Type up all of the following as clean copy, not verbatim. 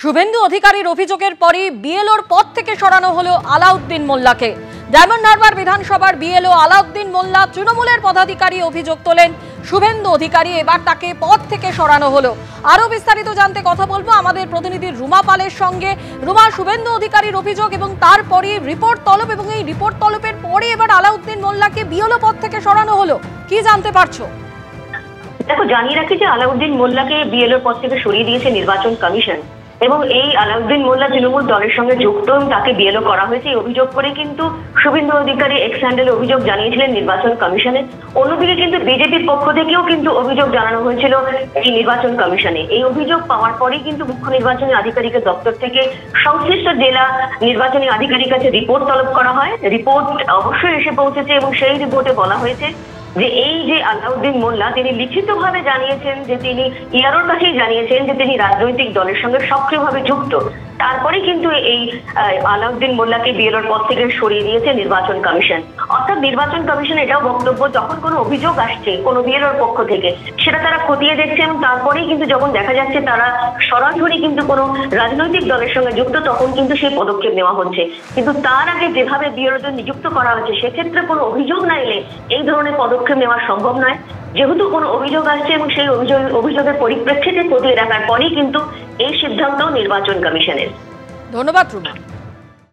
শুভেন্দু অধিকারীর অভিযোগের পরই বিএলওর পদ থেকে সরানো হলো আলাউদ্দিন মোল্লাকে। ডায়মন্ড হারবার বিধানসভার বিএলও আলাউদ্দিন মোল্লা তৃণমূলের পদাধিকারী অভিযোগ তোলেন শুভেন্দু অধিকারী, এবার তাকে পদ থেকে সরানো হলো। আরো বিস্তারিত জানতে কথা বলবো আমাদের প্রতিনিধি রুমা পালের সঙ্গে। রুমা, শুভেন্দু অধিকারীর অভিযোগ এবং তারপরে রিপোর্ট তলব এবং এই রিপোর্ট তলবের পরে এবার আলাউদ্দিন মোল্লাকে বিএলও পদ থেকে সরানো হলো, কি জানতে পারছো? দেখো, জানিয়ে রাখি যে আলাউদ্দিন মোল্লাকে বিএলওর পদ থেকে সরিয়ে দিয়েছে নির্বাচন কমিশন এবং এই আলাউদ্দিন মোল্লা তৃণমূল দলের সঙ্গে যুক্ত এবং তাকে বিএলও করা হয়েছে এই অভিযোগ করে কিন্তু শুভেন্দু অধিকারী এক্স হ্যান্ডেলে অভিযোগ জানিয়েছিলেন নির্বাচন কমিশনে। অন্যদিকে কিন্তু বিজেপির পক্ষ থেকেও কিন্তু অভিযোগ জানানো হয়েছিল এই নির্বাচন কমিশনে। এই অভিযোগ পাওয়ার পরেই কিন্তু মুখ্য নির্বাচনী আধিকারিকের দপ্তর থেকে সংশ্লিষ্ট জেলা নির্বাচনী আধিকারিকের কাছে রিপোর্ট তলব করা হয়। রিপোর্ট অবশ্যই এসে পৌঁছেছে এবং সেই রিপোর্টে বলা হয়েছে যে এই যে আলাউদ্দিন মোল্লা তিনি লিখিতভাবে জানিয়েছেন যে তিনি ইয়ারোর কাছেই জানিয়েছেন যে তিনি রাজনৈতিক দলের সঙ্গে সক্রিয়ভাবে যুক্ত। তারপরে কিন্তু এই আলাউদ্দিন মোল্লাকে বিএলওর পদ থেকে সরিয়ে দিয়েছে নির্বাচন কমিশন। অর্থাৎ নির্বাচন কমিশন এটাও বক্তব্য, যখন কোনো অভিযোগ আসছে কোনো বিএলওর পক্ষ থেকে সেটা তারা খতিয়ে দেখছে এবং তারপরেই কিন্তু যখন দেখা যাচ্ছে তারা সরাসরি কিন্তু কোনো রাজনৈতিক দলের সঙ্গে যুক্ত, তখন কিন্তু সেই পদক্ষেপ নেওয়া হচ্ছে। কিন্তু তার আগে যেভাবে বিএলওদের নিযুক্ত করা হচ্ছে সেক্ষেত্রে কোনো অভিযোগ না এলে এই ধরনের পদক্ষেপ নেওয়া সম্ভব নয়। যেহেতু কোনো অভিযোগ আসছে এবং সেই অভিযোগের পরিপ্রেক্ষিতে খতিয়ে দেখার পরেই কিন্তু এই সিদ্ধান্ত নির্বাচন কমিশনের। ধন্যবাদ রুমা।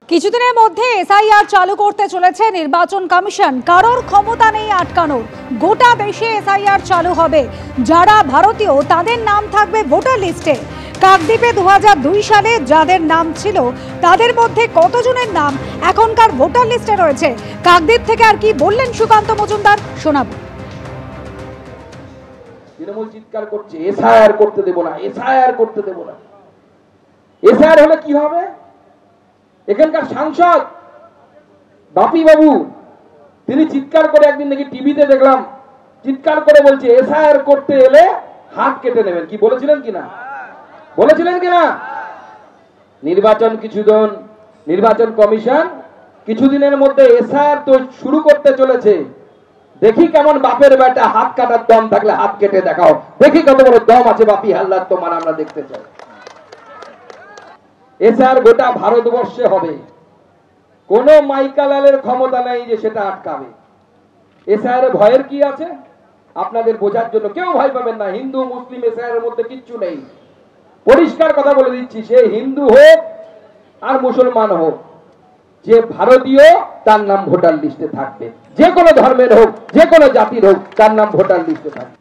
কিছুদিনের মধ্যে এসআইআর চালু করতে চলেছে নির্বাচন কমিশন। কারোর ক্ষমতা নেই আটকানোর। গোটা দেশে এসআইআর চালু হবে। যারা ভারতীয় তাদের নাম থাকবে ভোটার লিস্টে। কাকদ্বীপে 2002 সালে যাদের নাম ছিল তাদের মধ্যে কতজনের নাম এখনকার ভোটার লিস্টে রয়েছে? কাকদ্বীপ থেকে আর কি বললেন সুকান্ত মজুমদার, শোনাবো। তৃণমূল চিৎকার করছে এসআইআর করতে দেব না, এসআইআর করতে দেব না। এসআইআর হলে কি হবে? এখানকার সাংসদ বাপি বাবু তিনি চিৎকার করে, একদিন নাকি টিভিতে দেখলাম চিৎকার করে বলছে এসআইআর করতে এলে হাত কেটে নেবেন। কি বলেছিলেন কিনা? বলেছিলেন কিনা? নির্বাচন কমিশন কিছুদিনের মধ্যে এসআইআর তো শুরু করতে চলেছে। দেখি কেমন বাপের বেটা, হাত কাটার দম থাকলে হাত কেটে দেখাও, দেখি কত বড় দম আছে বাপি হাল্লার তোমার, আমরা দেখতে চাই। এসআইআর গোটা ভারতবর্ষে হবে। কোন মাইকালালের ক্ষমতা নেই যে সেটা আটকাবে। এসআইআর ভয়ের কি আছে আপনাদের বোঝার জন্য, কেউ ভয় পাবেন না। হিন্দু মুসলিম এসআইআর মধ্যে কিচ্ছু নেই। পরিষ্কার কথা বলে দিচ্ছি, সে হিন্দু হোক আর মুসলমান হোক, যে ভারতীয় তার নাম ভোটার লিস্টে থাকবে। যে কোনো ধর্মের হোক, যে কোনো জাতির হোক, তার নাম ভোটার লিস্টে থাকবে।